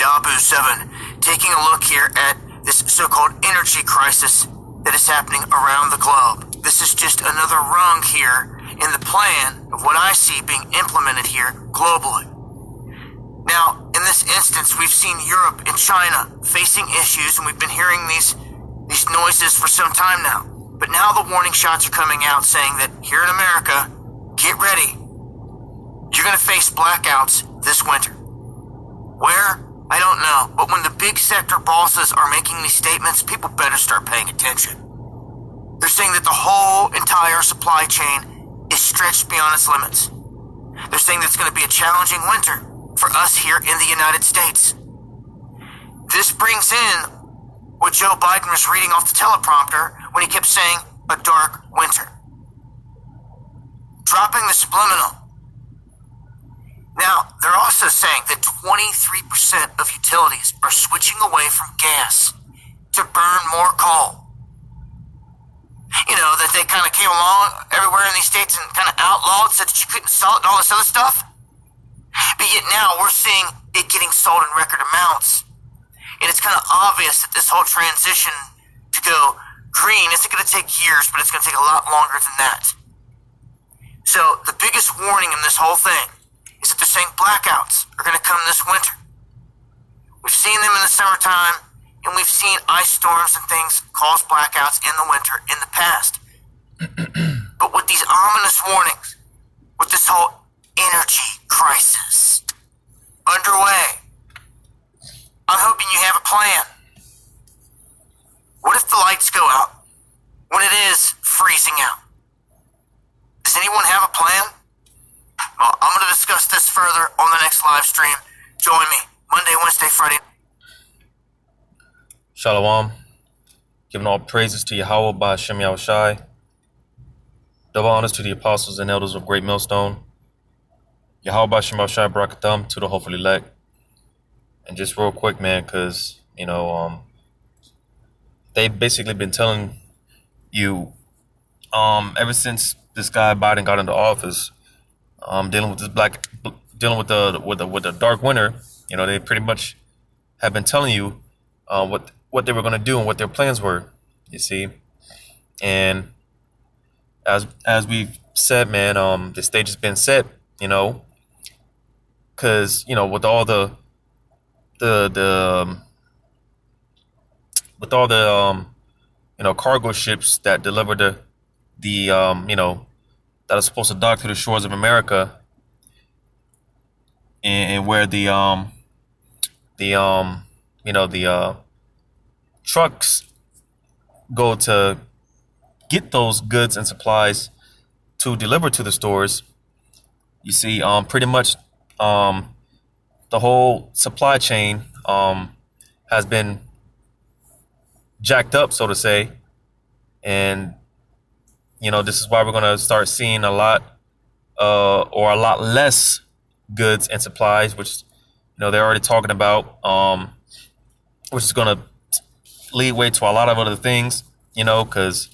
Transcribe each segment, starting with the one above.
Abu 7, taking a look here at this so-called energy crisis that is happening around the globe. This is just another rung here in the plan of what I see being implemented here globally. Now, in this instance, we've seen Europe and China facing issues, and we've been hearing these noises for some time now. But now the warning shots are coming out saying that here in America, get ready. You're going to face blackouts this winter. Where? I don't know. But when the big sector bosses are making these statements, people better start paying attention. They're saying that the whole entire supply chain is stretched beyond its limits. They're saying that it's going to be a challenging winter for us here in the United States. This brings in what Joe Biden was reading off the teleprompter when he kept saying a dark winter. Dropping the subliminal. Now, they're also saying that 23% of utilities are switching away from gas to burn more coal. You know, that they kind of came along everywhere in these states and kind of outlawed, said that you couldn't sell it and all this other stuff. But yet now we're seeing it getting sold in record amounts. And it's kind of obvious that this whole transition to go green isn't going to take years, but it's going to take a lot longer than that. So the biggest warning in this whole thing is that they're saying blackouts are going to come this winter. We've seen them in the summertime, and we've seen ice storms and things cause blackouts in the winter in the past. But with these ominous warnings, with this whole energy crisis underway, I'm hoping you have a plan. What if the lights go out when it is freezing out? Does anyone have a plan? Well, I'm going to discuss this further on the next live stream. Join me Monday, Wednesday, Friday. Shalom. Giving all praises to Yahweh by Hashem Yahushai. Double honors to the apostles and elders of Great Millstone. Yahweh by Hashem Yahushai Barakatham to the hopefully elect. And just real quick, man, because, they've basically been telling you ever since this guy Biden got into office, dealing with the dark winter, they pretty much have been telling you what they were going to do and what their plans were, you see. And as we've said, man, the stage has been set, because, with all the cargo ships that deliver that are supposed to dock to the shores of America, and where the trucks go to get those goods and supplies to deliver to the stores. You see, pretty much the whole supply chain has been jacked up, so to say. And, this is why we're going to start seeing a lot less goods and supplies, which, they're already talking about, which is going to lead way to a lot of other things, because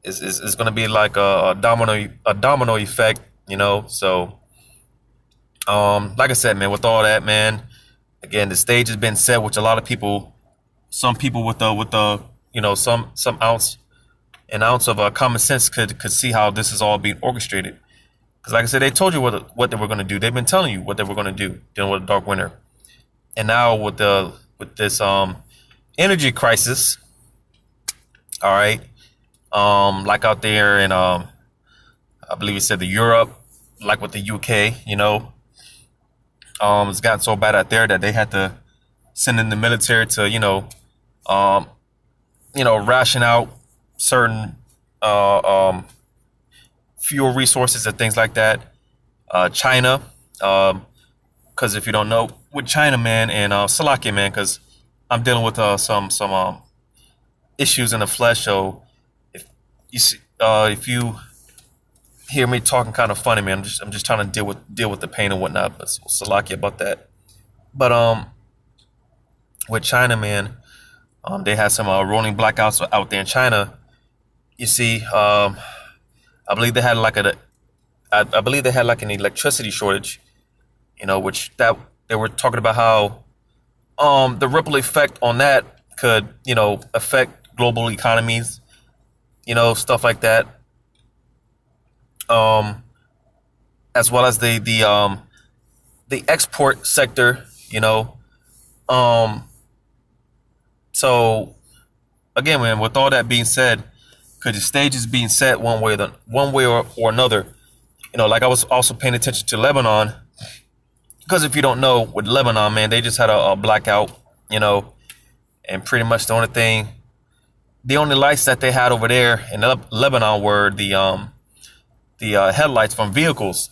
it's going to be like a domino effect, so. Like I said, man, with all that, man, again, the stage has been set, which a lot of people, some people with some ounce of common sense could see how this is all being orchestrated. Because like I said, they told you what they were going to do. They've been telling you what they were going to do dealing with the dark winter. And now with this energy crisis, all right, like out there in I believe it said the Europe, like with the UK, it's gotten so bad out there that they had to send in the military to, ration out certain fuel resources and things like that. China, because if you don't know, with China, man, and Salakia, man, because I'm dealing with some issues in the flesh. So if you see, if you hear me talking kind of funny, man, I'm just trying to deal with the pain and whatnot. But Salakia about that. But with China, man, they had some rolling blackouts out there in China. You see, I believe they had like an electricity shortage. Which that they were talking about how the ripple effect on that could, affect global economies, stuff like that. As well as the export sector, So again, man, with all that being said, because the stage is being set one way or another. Like I was also paying attention to Lebanon, because if you don't know, with Lebanon, man, they just had a blackout, and pretty much the only lights that they had over there in Lebanon were the headlights from vehicles.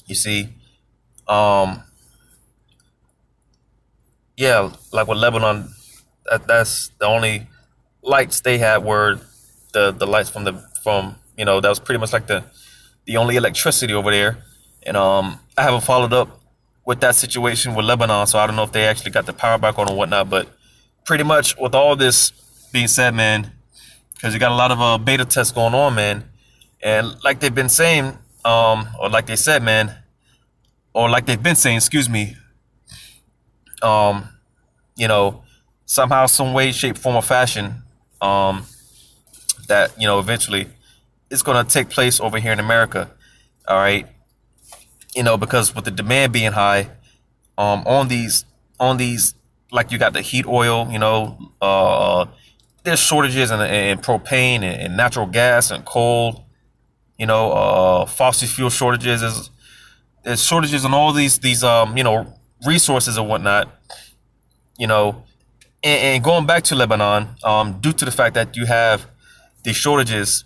You see, yeah, like with Lebanon, that's the only lights they had were the lights from that was pretty much like the only electricity over there. And I haven't followed up with that situation with Lebanon, so I don't know if they actually got the power back on or whatnot. But pretty much with all this being said, man, because you got a lot of beta tests going on, man, and like they've been saying, or like they said, man, or like they've been saying, excuse me, somehow, some way, shape, form, or fashion, that eventually it's going to take place over here in America. All right, because with the demand being high, on these, like you got the heat oil, there's shortages in propane and natural gas and coal, fossil fuel shortages. There's shortages on all these resources and whatnot, and going back to Lebanon, due to the fact that you have these shortages,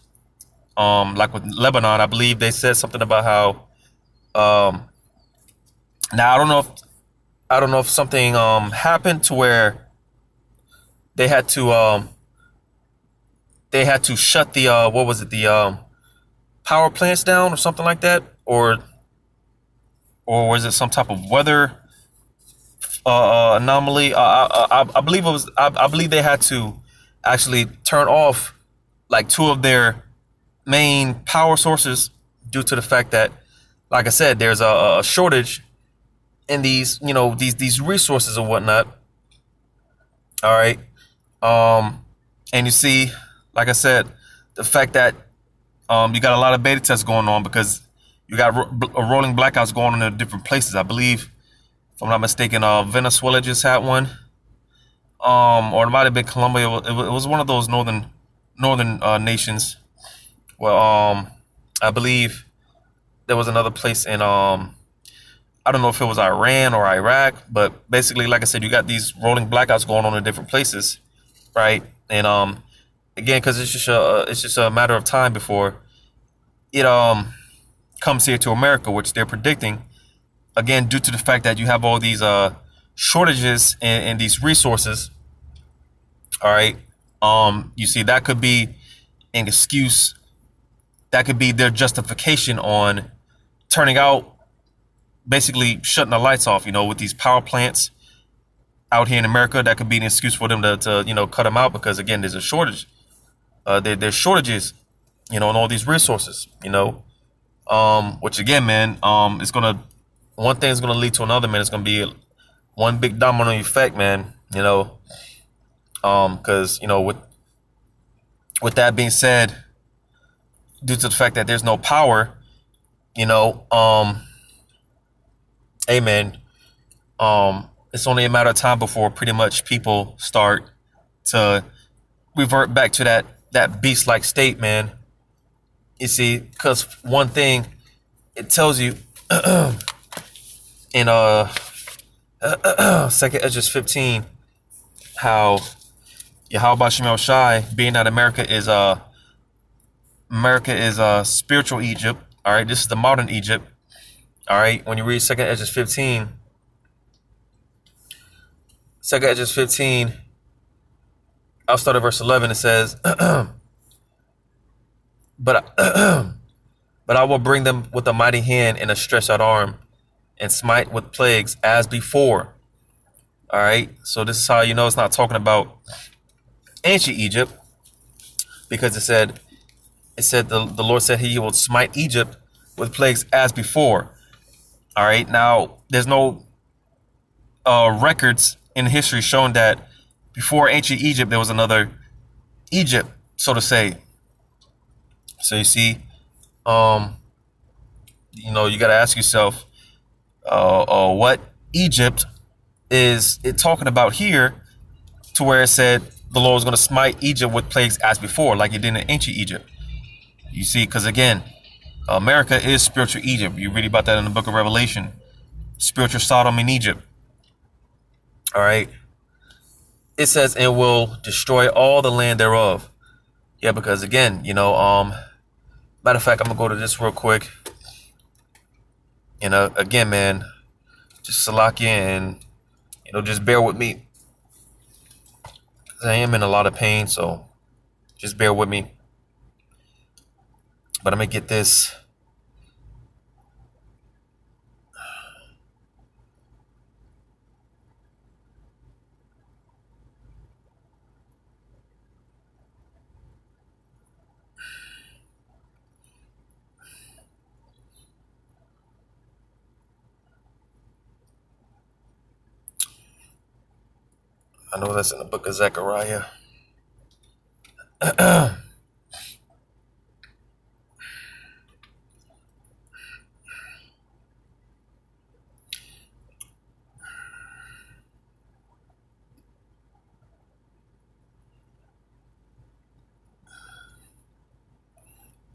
like with Lebanon, I believe they said something about how, now I don't know if something happened to where they had to shut the what was it, the power plants down or something like that, or was it some type of weather anomaly? I believe it was. I believe they had to actually turn off like two of their main power sources due to the fact that, like I said, there's a shortage in these these resources and whatnot. All right, and you see, like I said, the fact that you got a lot of beta tests going on because you got rolling blackouts going on in different places. I believe, if I'm not mistaken, Venezuela just had one, or it might have been Colombia. It was one of those northern nations. Well, I believe there was another place in I don't know if it was Iran or Iraq, but basically, like I said, you got these rolling blackouts going on in different places, right? And again, because it's just a matter of time before it comes here to America, which they're predicting. Again, due to the fact that you have all these shortages in these resources. All right, you see, that could be an excuse. That could be their justification on turning out, basically shutting the lights off. With these power plants out here in America, that could be an excuse for them to cut them out because, again, there's a shortage. There's shortages, in all these resources. Which again, man, it's gonna, one thing is gonna lead to another, man. It's gonna be one big domino effect, man. Because with that being said, due to the fact that there's no power, hey, man, it's only a matter of time before pretty much people start to revert back to that beast-like state, man. You see, because one thing it tells you in 2nd Esdras 15 how Yahweh Shem Shai, being that America is spiritual Egypt. All right, this is the modern Egypt. All right, when you read 2nd Esdras 15, 2nd Esdras 15, I'll start at verse 11. It says, but I will bring them with a mighty hand and a stretched out arm, and smite with plagues as before. All right, so this is how you know it's not talking about ancient Egypt, because it said the Lord said he will smite Egypt with plagues as before. All right, now there's no records in history showing that before ancient Egypt, there was another Egypt, so to say. So you see, you know, you got to ask yourself, what Egypt is it talking about here, to where it said the Lord was going to smite Egypt with plagues as before, like he did in ancient Egypt. You see, because again, America is spiritual Egypt. You read about that in the book of Revelation. Spiritual Sodom in Egypt. All right. It says, and will destroy all the land thereof. Yeah, because again, you know, matter of fact, I'm going to go to this real quick. You know, again, man, just Salakia and, you know, just bear with me. I am in a lot of pain, so just bear with me. But I'm going to get this. I know that's in the book of Zechariah.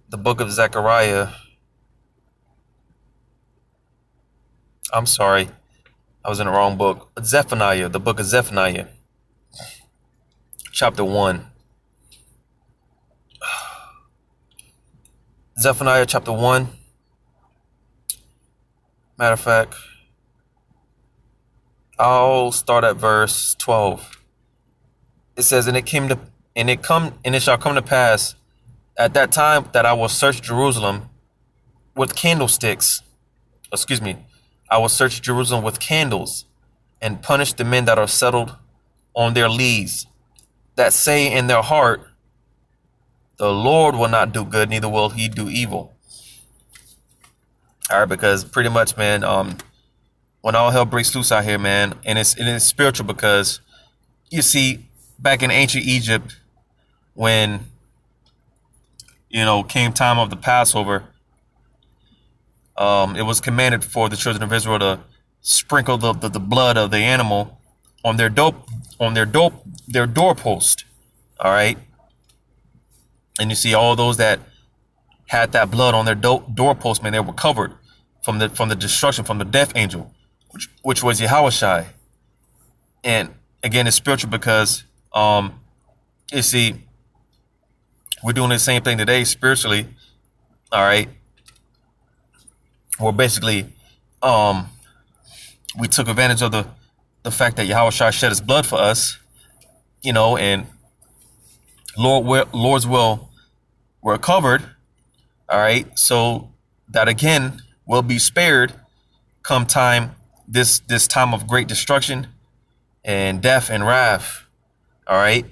The book of Zechariah. I'm sorry. I was in the wrong book. Zephaniah, the book of Zephaniah. Chapter 1. Zephaniah chapter 1. Matter of fact, I'll start at verse 12. It says, and it shall come to pass at that time that I will search Jerusalem with candlesticks. Excuse me. I will search Jerusalem with candles and punish the men that are settled on their lees, that say in their heart, the Lord will not do good, neither will he do evil. All right, because pretty much, man, when all hell breaks loose out here, man, and it's spiritual, because you see, back in ancient Egypt, when, you know, came time of the Passover, it was commanded for the children of Israel to sprinkle the blood of the animal on their doorpost. All right. And you see all those that had that blood on their doorpost, man, they were covered from the destruction, from the death angel, which was Yahushai. And again, it's spiritual because, you see, we're doing the same thing today spiritually. All right. Well, basically, we took advantage of the fact that Yahushua shed his blood for us, you know, and Lord's will, we're covered. All right. So that again will be spared come time, this time of great destruction and death and wrath. All right.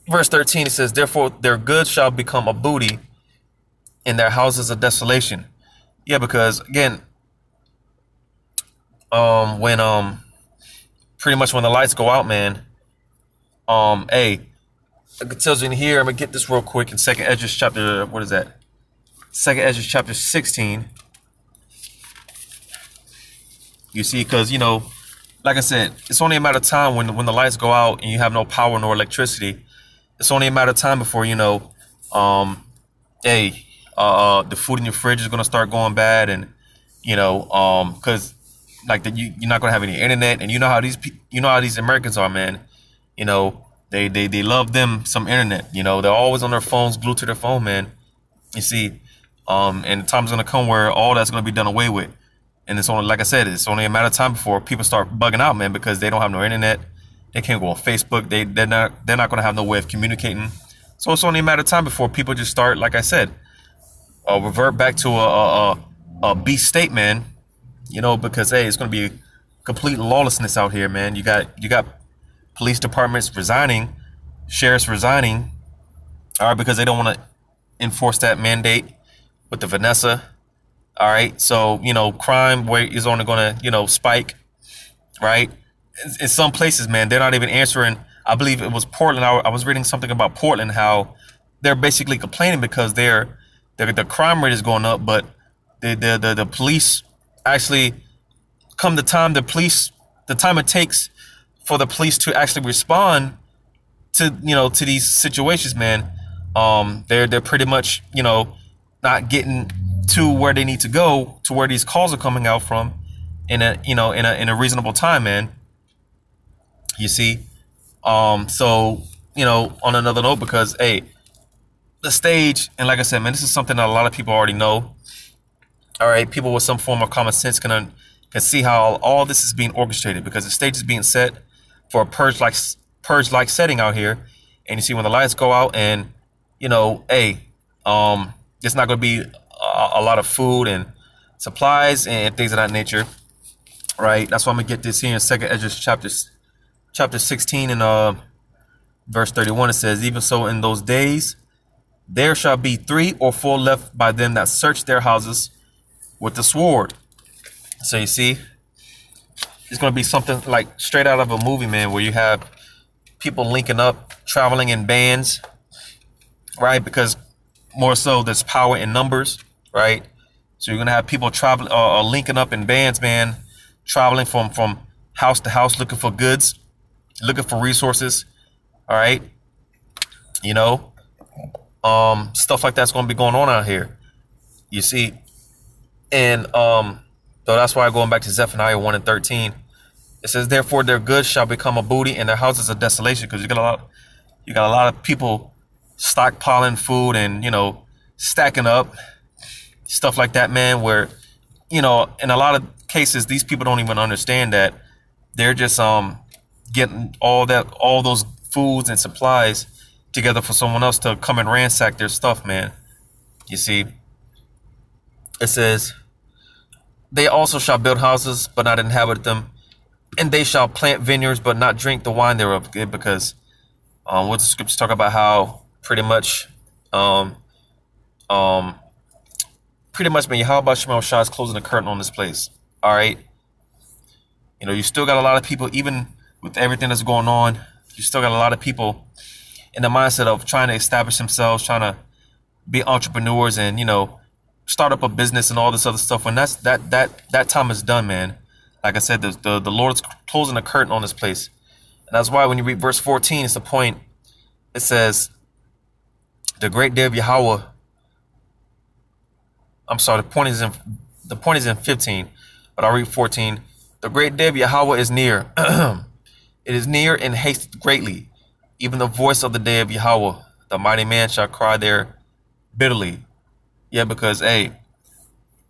Verse 13, it says, therefore their goods shall become a booty in their houses of desolation. Yeah, because again, when pretty much when the lights go out, man, it tells you in here, I'm gonna get this real quick in Second Ezra chapter, what is that? Second Ezra chapter 16. You see, because, you know, like I said, it's only a matter of time when the lights go out and you have no power nor electricity. It's only a matter of time before, you know, the food in your fridge is gonna start going bad, and you know, because like you're not gonna have any internet, and you know how these Americans are, man. You know, they love them some internet. You know, they're always on their phones, glued to their phone, man. You see, and the time's gonna come where all that's gonna be done away with, and it's only, like I said, it's only a matter of time before people start bugging out, man, because they don't have no internet. They can't go on Facebook. They're not gonna have no way of communicating. So it's only a matter of time before people just start, like I said, revert back to a beast state, man. You know, because hey, it's gonna be complete lawlessness out here, man. You got police departments resigning, sheriffs resigning, all right, because they don't want to enforce that mandate with the Vanessa. All right. So, crime rate is only going to, spike. Right. In some places, man, they're not even answering. I believe it was Portland. I was reading something about Portland, how they're basically complaining because the crime rate is going up, but the police actually come the time it takes for the police to actually respond to these situations, man. They're pretty much not getting to where they need to go, to where these calls are coming out from in a reasonable time, man. You see. So on another note, because hey, the stage, and like I said, man, this is something that a lot of people already know. All right, people with some form of common sense can see how all this is being orchestrated, because the stage is being set for a purge like setting out here. And you see when the lights go out, and hey, there's not going to be a lot of food and supplies and things of that nature, right? That's why I'm gonna get this here in Second Ezra chapter 16 and verse 31. It says, "Even so, in those days there shall be 3 or 4 left by them that search their houses with the sword." So you see, it's going to be something like straight out of a movie, man, where you have people linking up, traveling in bands, right? Because more so there's power in numbers, right? So you're going to have people traveling or linking up in bands, man, traveling from house to house, looking for goods, looking for resources. All right. Stuff like that's going to be going on out here, you see. And so that's why going back to Zephaniah 1 and 13, it says, "Therefore their goods shall become a booty, and their houses a desolation," because you got a lot of people stockpiling food and stacking up stuff like that, man. Where in a lot of cases, these people don't even understand that they're just getting all those foods and supplies together for someone else to come and ransack their stuff, man. You see, it says, "They also shall build houses, but not inhabit them, and they shall plant vineyards, but not drink the wine thereof." Good, because what the scriptures talk about, how pretty much, man, how about Shemal Shah is closing the curtain on this place. All right, you still got a lot of people, even with everything that's going on, you still got a lot of people in the mindset of trying to establish themselves, trying to be entrepreneurs, and start up a business and all this other stuff. When that time is done, man. Like I said, the Lord is closing the curtain on this place, and that's why when you read verse 14, it's the point. It says, "The great day of Yahweh." I'm sorry. The point is in 15, but I'll read 14. "The great day of Yahweh is near. It is near and hasteth greatly. Even the voice of the day of Yahweh, the mighty man shall cry there bitterly." Yeah, because hey,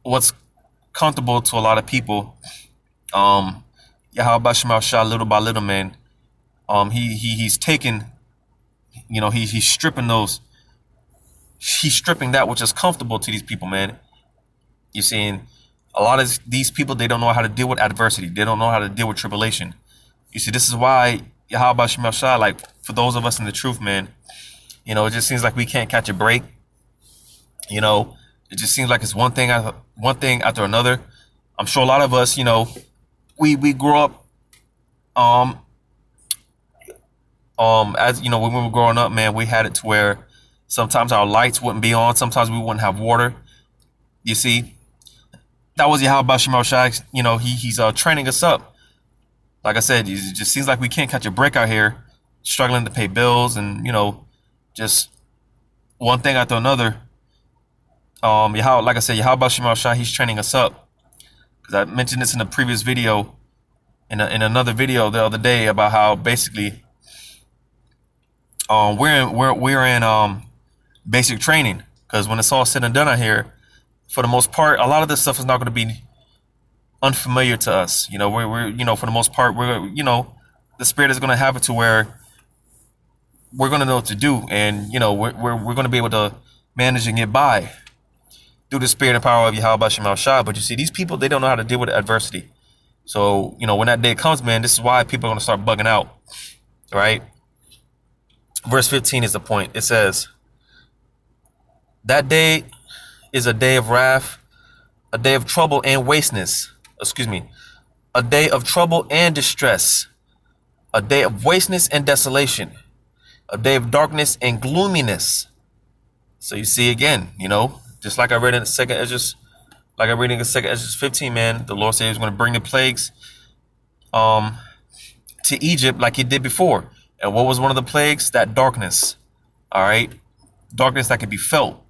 what's comfortable to a lot of people, Yahweh Shemal Shah, little by little, man, he's taking, he's stripping that which is comfortable to these people, man. You're seeing a lot of these people, they don't know how to deal with adversity. They don't know how to deal with tribulation. You see, this is why Yahweh Shemal Shah, like for those of us in the truth, man, it just seems like we can't catch a break. It just seems like it's one thing after another. I'm sure a lot of us, we grew up, as when we were growing up, man, we had it to where sometimes our lights wouldn't be on. Sometimes we wouldn't have water. You see, that was Yahweh Shemal Shah. He's training us up. Like I said, it just seems like we can't catch a break out here, struggling to pay bills, and just one thing after another. Like I said, Yahweh Shemal Shah, he's training us up. Because I mentioned this in a previous video, in another video the other day, about how basically we're in basic training. Because when it's all said and done out here, for the most part, a lot of this stuff is not going to be unfamiliar to us. We're for the most part, we're the Spirit is going to have it to where we're going to know what to do, and we're going to be able to manage and get by through the Spirit and power of Yahweh Shemal Shah. But you see, these people, they don't know how to deal with adversity. So when that day comes, man, this is why people are going to start bugging out, right? Verse 15 is the point. It says, "That day is a day of wrath, a day of trouble and wasteness. Excuse me. A day of trouble and distress. A day of wasteness and desolation. A day of darkness and gloominess. So you see again, just like I read in the second Esdras, like I read in the second Esdras 15, man, the Lord said he was going to bring the plagues to Egypt like he did before. And what was one of the plagues? That darkness. All right. Darkness that could be felt.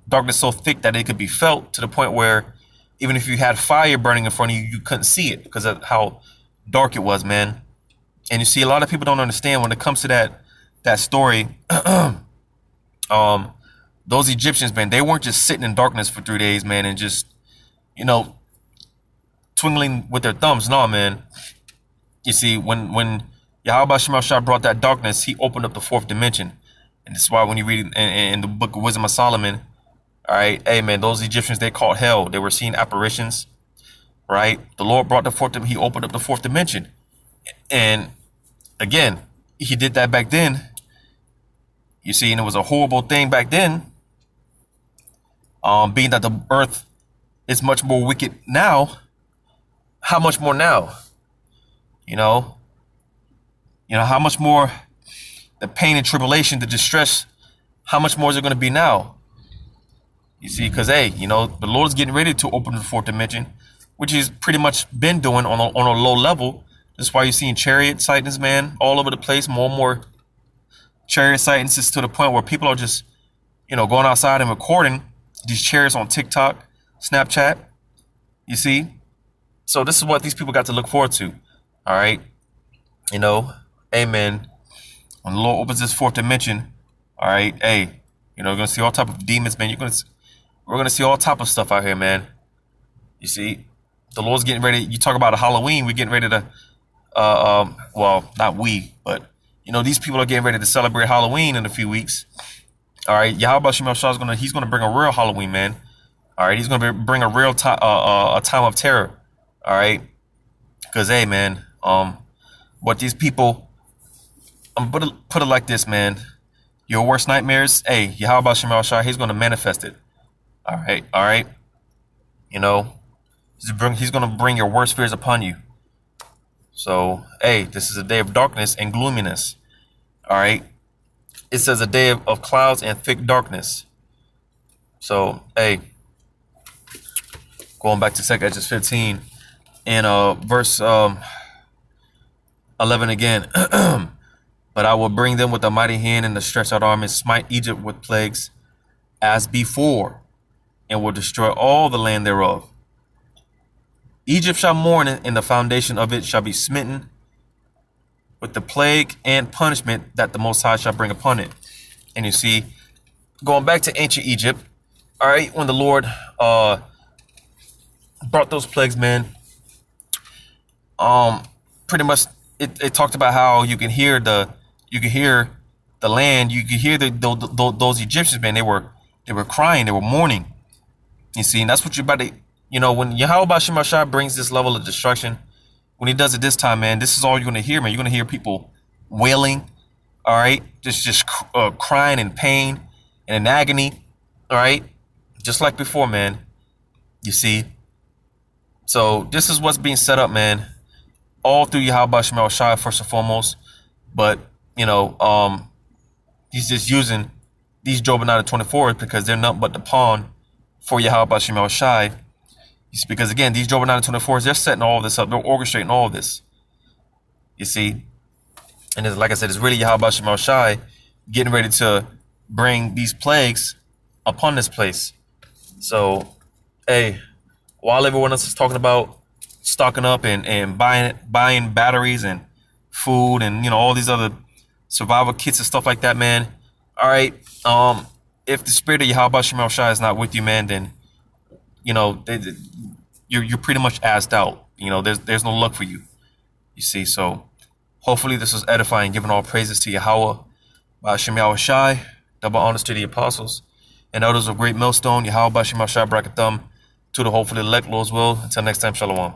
Darkness so thick that it could be felt to the point where even if you had fire burning in front of you, you couldn't see it because of how dark it was, man. And you see, a lot of people don't understand when it comes to that story. Those Egyptians, man, they weren't just sitting in darkness for 3 days, man, and just, twinkling with their thumbs. No, man. You see, when Yahweh Shema Shah brought that darkness, he opened up the fourth dimension. And that's why when you read in the book of Wisdom of Solomon, all right, hey, man, those Egyptians, they called hell. They were seeing apparitions, right? The Lord brought the fourth, he opened up the fourth dimension. And again, he did that back then. You see, and it was a horrible thing back then. Being that the earth is much more wicked now, how much more now? How much more the pain and tribulation, the distress, how much more is it going to be now? You see, because, hey, the Lord's getting ready to open the fourth dimension, which he's pretty much been doing on a low level. That's why you're seeing chariot sightings, man, all over the place. More and more chariot sightings is to the point where people are just, going outside and recording these chariots on TikTok, Snapchat. You see? So this is what these people got to look forward to. All right. Amen. When the Lord opens this fourth dimension, all right, hey, you're going to see all type of demons, man. We're going to see all type of stuff out here, man. You see, the Lord's getting ready. You talk about a Halloween. We're getting ready to, well, not we, but, these people are getting ready to celebrate Halloween in a few weeks. All right. Yahweh Shema Shah he's going to bring a real Halloween, man. All right. He's going to bring a real time of terror. All right. Because, hey, man, what these people, I'm going to put it like this, man. Your worst nightmares, hey, Yahweh Shema Shah, he's going to manifest it. All right. He's going to bring your worst fears upon you. So, hey, this is a day of darkness and gloominess. All right. It says a day of clouds and thick darkness. So, hey, going back to 2 Esdras 15 and verse 11 again. But I will bring them with a mighty hand and a stretched out arm and smite Egypt with plagues as before, and will destroy all the land thereof. Egypt shall mourn, and the foundation of it shall be smitten with the plague and punishment that the Most High shall bring upon it. And you see, going back to ancient Egypt, all right, when the Lord brought those plagues, man, pretty much it talked about how you can hear the land, you could hear those Egyptians, man. They were crying, they were mourning. You see, and that's what you're about to, when Yahweh Shema Shah brings this level of destruction, when he does it this time, man, this is all you're going to hear, man. You're going to hear people wailing, all right, just crying in pain and in agony, all right, just like before, man. You see, so this is what's being set up, man, all through Yahweh Shema Shah first and foremost, but he's just using these Job 9 to 24 because they're nothing but the pawn for Yahweh Shema Shai. Because again, these Job 9 to 24s, they're setting all this up, they're orchestrating all this. You see, and it's, like I said, it's really Yahweh Shema Shai getting ready to bring these plagues upon this place. So, hey, while everyone else is talking about stocking up and buying batteries and food and all these other survival kits and stuff like that, man. All right. If the spirit of Yahweh Shema Shai is not with you, man, then you're pretty much assed out. There's no luck for you. You see, so hopefully this was edifying, giving all praises to Yahweh by Shema Shai, double honors to the apostles and elders of Great Millstone, Yahweh Shema Shai Brakathum, to the hopefully elect Lord's will. Until next time, Shalom.